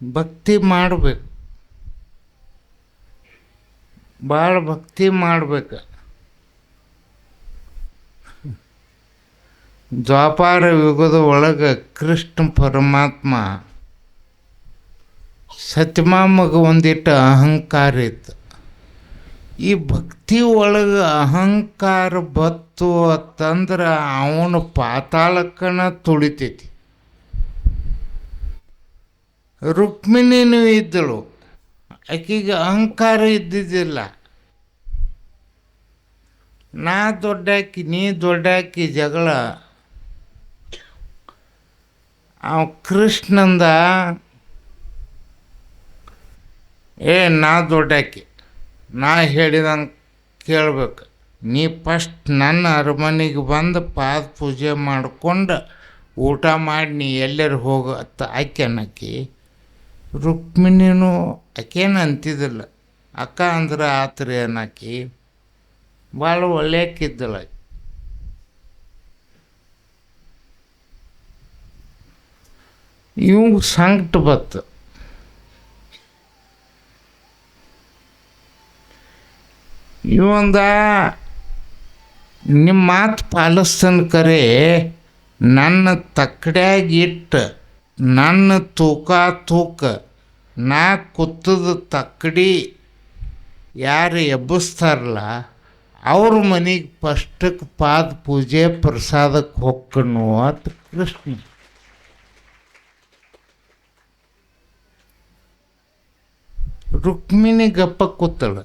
ಭಕ್ತಿ ಮಾಡಬೇಕು, ಭಾಳ ಭಕ್ತಿ ಮಾಡಬೇಕು. ದ್ವಾಪಾರ ಯುಗದ ಒಳಗೆ ಕೃಷ್ಣ ಪರಮಾತ್ಮ ಸತ್ಯಮಾಮಗೆ ಒಂದಿಟ್ಟು ಅಹಂಕಾರ ಇತ್ತು. ಈ ಭಕ್ತಿ ಒಳಗೆ ಅಹಂಕಾರ ಬತ್ತು ಅಂತಂದ್ರೆ ಅವನ ಪಾತಾಳಕ್ಕನ ತುಳಿತೈತಿ. ರುಕ್ಮಿಣಿನೂ ಇದ್ದಳು, ಆಕೆಗೆ ಅಹಂಕಾರ ಇದ್ದಿದ್ದಿಲ್ಲ. ನಾ ದೊಡ್ಡಾಕಿ ನೀ ದೊಡ್ಡಾಕಿ ಜಗಳ. ಕೃಷ್ಣಂದ ನಾ ದೊಡ್ಡಾಕಿ, ನಾ ಹೇಳಿದಂಗೆ ಕೇಳ್ಬೇಕು, ನೀ ಫಸ್ಟ್ ನನ್ನ ಅರಮನೆಗೆ ಬಂದು ಪಾದ ಪೂಜೆ ಮಾಡಿಕೊಂಡು ಊಟ ಮಾಡಿ ನೀ ಎಲ್ಲರೂ ಹೋಗತ್ತ ಆಕೆ ಅನ್ನಕ್ಕಿ. ರುಕ್ಮಿಣಿನೂ ಆಕೇನು ಅಂತಿದ್ದಿಲ್ಲ, ಅಕ್ಕ ಅಂದ್ರೆ ಆತ್ರಿ ಅನ್ನಕ್ಕಿ. ಭಾಳ ಒಳ್ಳೆಯಾಕಿದ್ದಳ. ಇವ್ ಸಂಕಟ ಬತ್ತು. ಇವಂದ ನಿಮ್ಮ ಮಾತು ಪಾಲಿಸ್ತಾನೆ ಕರೆ, ನನ್ನ ತಕ್ಕಡ್ಯಾಗಿಟ್ಟು ನನ್ನ ತೂಕ ನಾ ಕೂತದ ತಕ್ಕಡಿ ಯಾರು ಎಬ್ಬಿಸ್ತಾರಲ್ಲ ಅವ್ರ ಮನೆಗೆ ಫಸ್ಟಕ್ಕೆ ಪಾದ ಪೂಜೆ ಪ್ರಸಾದಕ್ಕೆ ಹೊಕ್ಕನು ಅಂತ ಕೃಷ್ಣ. ರುಕ್ಮಿಣಿ ಗಪ್ಪ ಕೂತಳ.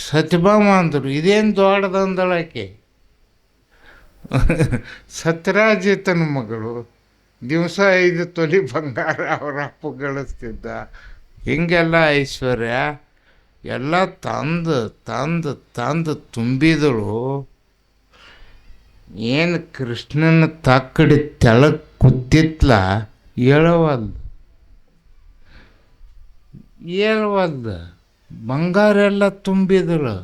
ಸತ್ಯಭಾಮ ಅಂದರು, ಇದೇನು ದೊಡ್ಡದಂದಳಾಕೆ. ಸತ್ಯರಾಜಿತನ ಮಗಳು, ದಿವಸ 5 ತೊಲಿ ಬಂಗಾರ ಅವ್ರ ಅಪ್ಪ ಗಳಿಸ್ತಿದ್ದ. ಹಿಂಗೆಲ್ಲ ಐಶ್ವರ್ಯ ಎಲ್ಲ ತಂದು ತಂದು ತಂದು ತುಂಬಿದಳು. ಏನು ಕೃಷ್ಣನ ತಕ್ಕಡಿ ತೆಳಗೆ ಕೂತಿತ್ಲ, ಹೇಳವಲ್ದ. ಬಂಗಾರ ಎಲ್ಲ ತುಂಬಿದಳು,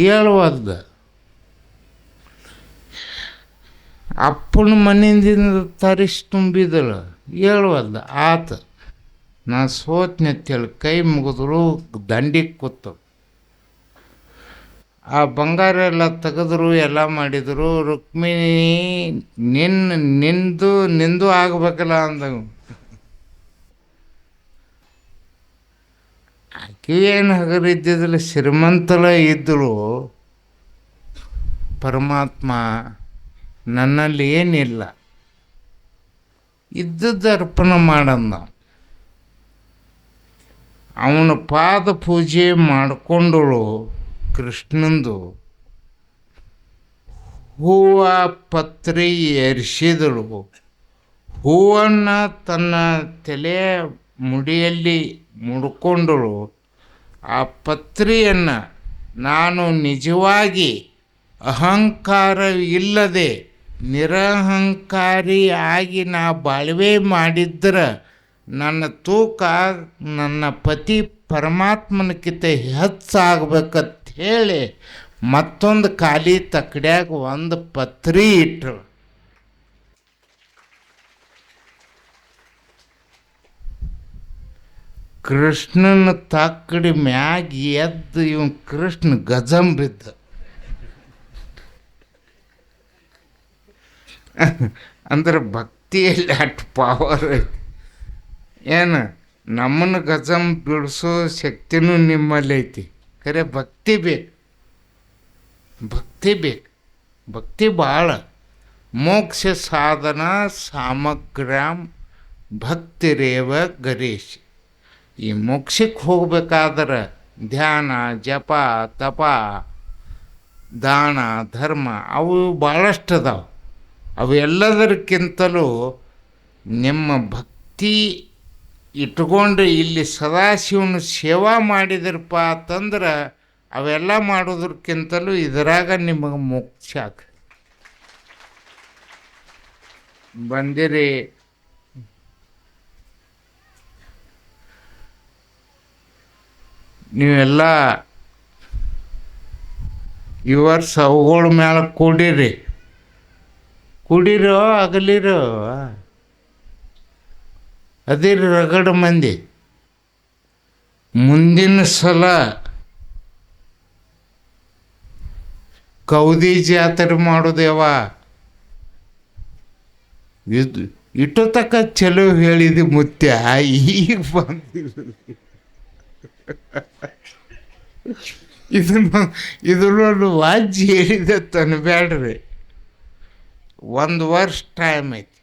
ಹೇಳವಲ್ದ. ಅಪ್ಪನ ಮನೆಯಿಂದ ತರಿಸಿ ತುಂಬಿದಳು, ಹೇಳವಲ್ದ. ಆತ ನಾ ಸೋತ್ನೆತ್ತೇಳಿ ಕೈ ಮುಗಿದ್ರು, ದಂಡಿಗೆ ಕೂತಳು. ಆ ಬಂಗಾರ ಎಲ್ಲ ತೆಗೆದ್ರು, ಎಲ್ಲ ಮಾಡಿದರು. ರುಕ್ಮಿಣಿ ನಿಂದು ಆಗ್ಬೇಕಲ್ಲ ಅಂದವು. ಆಕೆ ಏನು ಹಗರಿದ್ದಿದ್ದಿಲ್ಲ, ಶ್ರೀಮಂತಳ ಇದ್ದಳು. ಪರಮಾತ್ಮ ನನ್ನಲ್ಲಿ ಏನಿಲ್ಲ, ಇದ್ದದ್ದು ಅರ್ಪಣೆ ಮಾಡಂದ. ಅವನ ಪಾದ ಪೂಜೆ ಮಾಡಿಕೊಂಡಳು. ಕೃಷ್ಣಂದು ಹೂವ ಪತ್ರಿ ಏರಿಸಿದಳು. ಹೂವನ್ನು ತನ್ನ ತಲೆ ಮುಡಿಯಲ್ಲಿ ಮುಡ್ಕೊಂಡಳು. ಆ ಪತ್ರಿಯನ್ನು ನಾನು ನಿಜವಾಗಿ ಅಹಂಕಾರ ಇಲ್ಲದೆ ನಿರಹಂಕಾರಿ ಆಗಿ ನಾ ಬಾಳ್ವೆ ಮಾಡಿದ್ರೆ ನನ್ನ ತೂಕ ನನ್ನ ಪತಿ ಪರಮಾತ್ಮನಕ್ಕಿಂತ ಹೆಚ್ಚಾಗಬೇಕಂತ ಹೇಳಿ ಮತ್ತೊಂದು ಖಾಲಿ ತಕ್ಕಡ್ಯಾಗ ಒಂದು ಪತ್ರಿ ಇಟ್ಟಳು. ಕೃಷ್ಣನ ತಕ್ಕಡಿ ಮ್ಯಾಗ ಎದ್ದು ಇವನು ಕೃಷ್ಣ ಗಜಂ ಬಿದ್ದ. ಅಂದ್ರೆ ಭಕ್ತಿಯಲ್ಲಿ ಅಷ್ಟು ಪವರ್ ಐತಿ. ಏನು ನಮ್ಮನ್ನು ಗಜಂ ಬಿಡಿಸೋ ಶಕ್ತಿನೂ ನಿಮ್ಮಲ್ಲಿ ಐತಿ. ಖರೆ ಭಕ್ತಿ ಬೇಕು, ಭಕ್ತಿ ಭಾಳ. ಮೋಕ್ಷ ಸಾಧನ ಸಾಮಗ್ರಾಮ್ ಭಕ್ತಿರೇವ ಗರೀಶ್. ಈ ಮೋಕ್ಷಕ್ಕೆ ಹೋಗ್ಬೇಕಾದ್ರೆ ಧ್ಯಾನ, ಜಪ, ತಪ, ದಾನ, ಧರ್ಮ ಅವು ಭಾಳಷ್ಟು ಅದಾವೆ. ಅವೆಲ್ಲದಕ್ಕಿಂತಲೂ ನಿಮ್ಮ ಭಕ್ತಿ ಇಟ್ಕೊಂಡು ಇಲ್ಲಿ ಸದಾಶಿವನ ಸೇವಾ ಮಾಡಿದ್ರಪ್ಪ ಅಂತಂದ್ರೆ ಅವೆಲ್ಲ ಮಾಡೋದಕ್ಕಿಂತಲೂ ಇದರಾಗ ನಿಮಗೆ ಮೋಕ್ಷ ಬಂದಿರಿ. ನೀವೆಲ್ಲ ಈ ವರ್ಷ ಅವುಗಳ ಮ್ಯಾಲೆ ಕುಡೀರೋ ಆಗಲಿರೋ. ಅದೇ ರಗಡ ಮಂದಿ. ಮುಂದಿನ ಸಲ ಕೌದಿ ಜಾತ್ರೆ ಮಾಡೋದೇವ. ಇದು ಇಟ್ಟು ತಕ್ಕ ಚಲೋ ಹೇಳಿದೆ ಮುತ್ಯ, ಈಗ ಬಂದಿಲ್ಲ. ಇದನ್ನು ವಾಜ್ಯ ಹೇಳಿದೆ ತನಬೇಡ್ರಿ. 1 ವರ್ಷ ಟೈಮ್ ಐತಿ.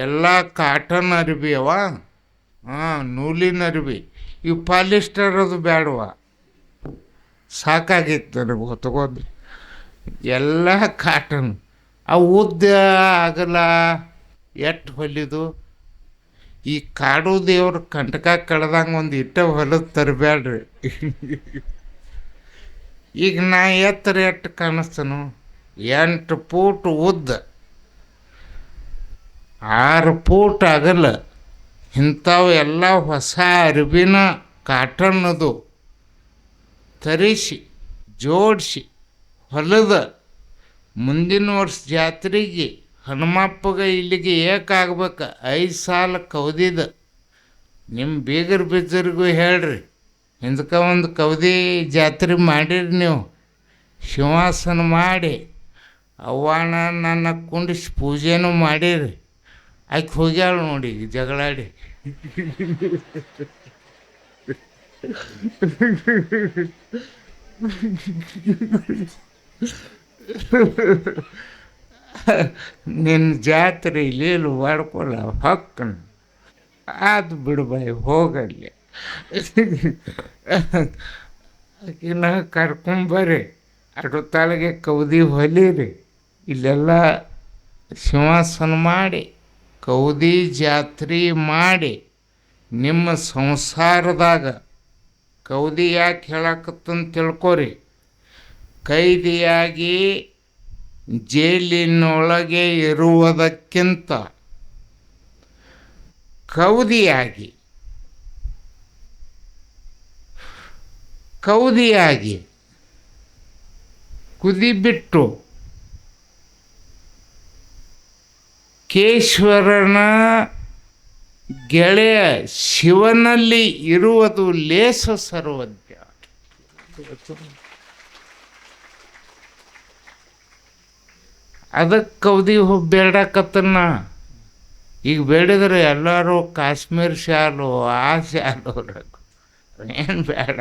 ಎಲ್ಲ ಕಾಟನ್ ಅರ್ಬಿ ಅವ, ನೂಲಿನ ಅರ್ಬಿ. ಇವು ಪಾಲಿಸ್ಟರ್ ಅದು ಬೇಡವ, ಸಾಕಾಗಿತ್ತು ನನಗೆ ಹೊತ್ಕೊಂಡು. ಎಲ್ಲ ಕಾಟನ್. ಆ ಉದ್ದ ಆಗಲ್ಲ ಎಷ್ಟು ಹೊಲಿದು. ಈ ಕಾಡು ದೇವ್ರ ಕಂಟಕ ಕಡ್ದಂಗೆ ಒಂದು ಹೊಲದ ತರಬೇಡ್ರಿ. ಈಗ ನಾ ಎತ್ತರ ಎಷ್ಟು ಕಾಣಿಸ್ತನು? 8 ಫೂಟ್ ಉದ್ದ, 6 ಫೂಟ್ ಆಗಲ್ಲ. ಇಂಥವು ಎಲ್ಲ ಹೊಸ ಅರ್ಬಿನ ಕಾಟನ್ನದು ತರಿಸಿ ಜೋಡಿಸಿ ಹೊಲದ ಮುಂದಿನ ವರ್ಷ ಜಾತ್ರೆಗೆ ಹನುಮಪ್ಪಗೆ ಇಲ್ಲಿಗೆ ಏಕಾಗ್ಬೇಕು. 5 ಸಾಲ ಕೌದಿದ. ನಿಮ್ಮ ಬೀಗರ ಬಿಜ್ಜರಿಗೂ ಹೇಳ್ರಿ, ಹಿಂದಕ್ಕೆ ಒಂದು ಕೌದಿ ಜಾತ್ರೆ ಮಾಡಿರಿ ನೀವು. ಶಿವಾಸನ ಮಾಡಿ ಅವ್ವಾನ ನನ್ನ ಕುಂಡಿಸಿ ಪೂಜೆನೂ ಮಾಡಿರಿ. ಆಕೆ ಹೋಗ್ಯಾಳ ನೋಡಿ ಜಗಳಾಡಿ. ನಿನ್ನ ಜಾತ್ರೆ ಇಲ್ಲಿ ಮಾಡ್ಕೊಳ್ಳ ಹೊಕ್ಕನ ಅದು ಬಿಡ್ಬಾಯಿ ಹೋಗಲ್ಲಿ. ಆಕಿನ ಕರ್ಕೊಂಬರ್ರಿ, ಅಡು ತಾಳಿಗೆ ಕೌದಿ ಹೊಲೀರಿ. ಇಲ್ಲೆಲ್ಲ ಸಿಂಹಾಸನ ಮಾಡಿ ಕೌದಿ ಜಾತ್ರೆ ಮಾಡಿ ನಿಮ್ಮ ಸಂಸಾರದಾಗ ಕೌದಿ ಯಾಕೆ ಹೇಳಕತ್ತಂತ ತಿಳ್ಕೊರಿ. ಕೈದಿಯಾಗಿ ಜೈಲಿನೊಳಗೆ ಇರುವುದಕ್ಕಿಂತ ಕೌದಿಯಾಗಿ ಕುದಿಬಿಟ್ಟು ಕೇಶ್ವರನ ಗೆಳೆಯ ಶಿವನಲ್ಲಿ ಇರುವುದು ಲೇಸ ಸರ್ವಜ್ಞ. ಅದಕ್ಕೆ ಕೌದಿ ಬೇಡಕತ್ತನ್ನ. ಈಗ ಬೇಡಿದ್ರೆ ಎಲ್ಲರೂ ಕಾಶ್ಮೀರ್ ಶಾಲು ಆ ಶಾಲು ಏನು ಬೇಡ,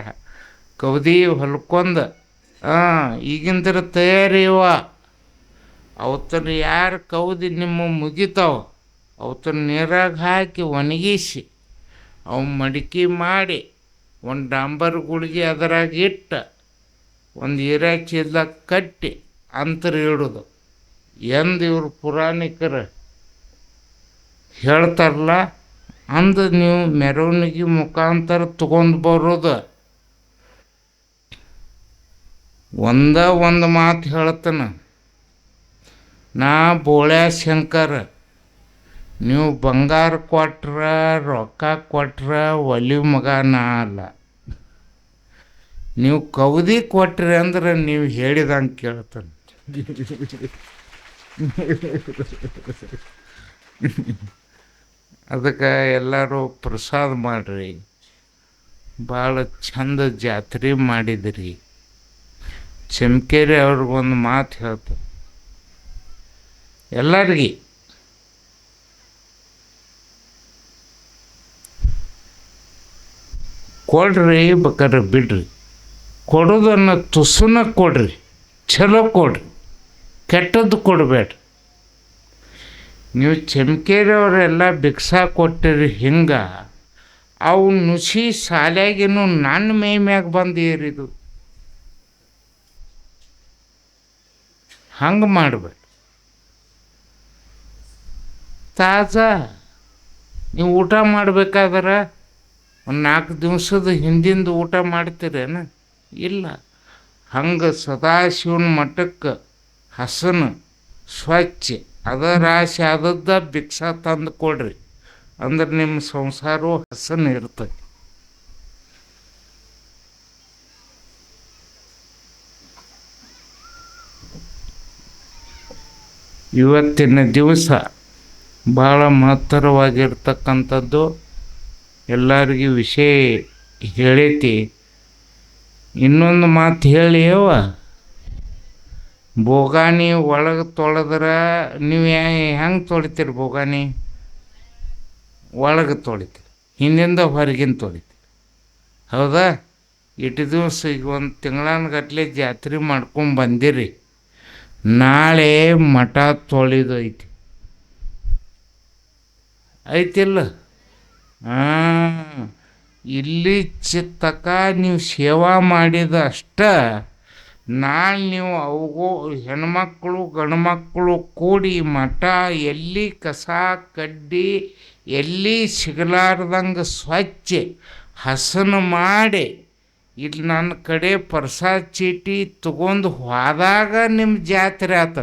ಕೌದಿ ಹೊಲ್ಕೊಂದು ಈಗಿಂದ್ರ ತಯಾರಿವ. ಅವತ್ತನ್ನು ಯಾರು ಕೌದಿ ನಿಮ್ಮ ಮುಗಿತಾವ ಅವತ್ತನ್ನು ನೀರಾಗ ಹಾಕಿ ಒಣಗಿಸಿ ಅವು ಮಡಿಕೆ ಮಾಡಿ ಒಂದು ಡಾಂಬರ್ ಗುಳಿಗೆ ಅದರಾಗ ಇಟ್ಟು ಒಂದು ಹೀರಾ ಚೀಲದಾಗ ಕಟ್ಟಿ ಅಂತರ ಇಡೋದು. ಎಂದು ಇವರು ಪುರಾಣಿಕರು ಹೇಳ್ತಾರಲ್ಲ ಅಂದು ನೀವು ಮೆರವಣಿಗೆ ಮುಖಾಂತರ ತೊಗೊಂಡು ಬರೋದು. ಒಂದು ಮಾತು ಹೇಳ್ತಾನೆ, ನಾ ಬೋಳ್ಯಾ ಶಂಕರ, ನೀವು ಬಂಗಾರ ಕೊಟ್ರ ರೊಕ್ಕ ಕೊಟ್ರ ಒಲಿ ಮಗ ನಾ ಅಲ್ಲ. ನೀವು ಕೌದಿ ಕೊಟ್ರಿ ಅಂದ್ರೆ ನೀವು ಹೇಳಿದಂಗೆ ಕೇಳ್ತಾನೆ. ಅದಕ್ಕೆ ಎಲ್ಲರೂ ಪ್ರಸಾದ ಮಾಡಿರಿ. ಭಾಳ ಚಂದ ಜಾತ್ರೆ ಮಾಡಿದ್ರಿ. ಚಮ್ಕೇರಿ ಅವ್ರಿಗೊಂದು ಮಾತು ಹೇಳ್ತಾರೆ ಎಲ್ಲರಿಗೆ, ಕೊಡ್ರಿ ಬೇಕಾದ್ರೆ ಬಿಡ್ರಿ, ಕೊಡೋದನ್ನು ತುಸುನ ಕೊಡ್ರಿ, ಚಲೋ ಕೊಡ್ರಿ, ಕೆಟ್ಟದ್ದು ಕೊಡಬೇಡ್ರಿ. ನೀವು ಚಮ್ಕೇರಿ ಅವರೆಲ್ಲ ಭಿಕ್ಷಾ ಕೊಟ್ಟಿರಿ. ಹಿಂಗೆ ಅವು ನುಸಿ ಶಾಲ್ಯಾಗಿನೂ ನನ್ನ ಮೈ ಮ್ಯಾಗ ಬಂದು ಏರಿದು. ಹಂಗೆ ಮಾಡಬೇಡ. ತಾಜಾ ನೀವು ಊಟ ಮಾಡಬೇಕಾದ್ರೆ ಒಂದು 4 ದಿವಸದ ಹಿಂದಿಂದ ಊಟ ಮಾಡ್ತೀರೇನ? ಇಲ್ಲ. ಹಂಗೆ ಸದಾಶಿವನ ಮಠಕ್ಕೆ ಹಸನು ಸ್ವಚ್ಛ ಅದ ರಾಶಿ ಆದದ್ದ ಭಿಕ್ಷಾ ತಂದು ಕೊಡ್ರಿ, ಅಂದ್ರೆ ನಿಮ್ಮ ಸಂಸಾರವು ಹಸನು ಇರ್ತದೆ. ಇವತ್ತಿನ ದಿವಸ ಭಾಳ ಮಹತ್ತರವಾಗಿರ್ತಕ್ಕಂಥದ್ದು. ಎಲ್ಲರಿಗೂ ವಿಷಯ ಹೇಳೈತಿ. ಇನ್ನೊಂದು ಮಾತು ಹೇಳಿ ಯವ್ವ, ಬೋಗಾನಿ ಒಳಗೆ ತೊಳೆದ್ರೆ ನೀವು ಹೆಂಗೆ ತೊಳಿತೀರಿ? ಬೋಗಾನಿ ಒಳಗೆ ತೊಳಿತೀರಿ, ಹಿಂದಿಂದ ಹೊರಗಿನ ತೊಳಿತೀರಿ, ಹೌದಾ? ಇಟ್ಟು ದಿವಸ ಈಗ ಒಂದು ತಿಂಗಳನ್ಗಟ್ಲೆ ಜಾತ್ರೆ ಮಾಡ್ಕೊಂಡು ಬಂದಿರಿ, ನಾಳೆ ಮಠ ತೊಳೆದು ಐತಿಲ್ಲ? ಹಾಂ, ಇಲ್ಲಿ ತಕ್ಕ ನೀವು ಸೇವಾ ಮಾಡಿದ ಅಷ್ಟ, ನಾಳೆ ನೀವು ಅವಗೋ ಹೆಣ್ಮಕ್ಳು ಗಂಡ್ಮಕ್ಳು ಕೂಡಿ ಮಠ ಎಲ್ಲಿ ಕಸ ಕಡ್ಡಿ ಎಲ್ಲಿ ಸಿಗಲಾರ್ದಂಗೆ ಸ್ವಚ್ಛ ಹಸನು ಮಾಡಿ ಇಲ್ಲಿ ನನ್ನ ಕಡೆ ಪ್ರಸಾದ ಚೀಟಿ ತಗೊಂಡು ಹೋದಾಗ ನಿಮ್ಮ ಜಾತ್ರೆ ಆತ.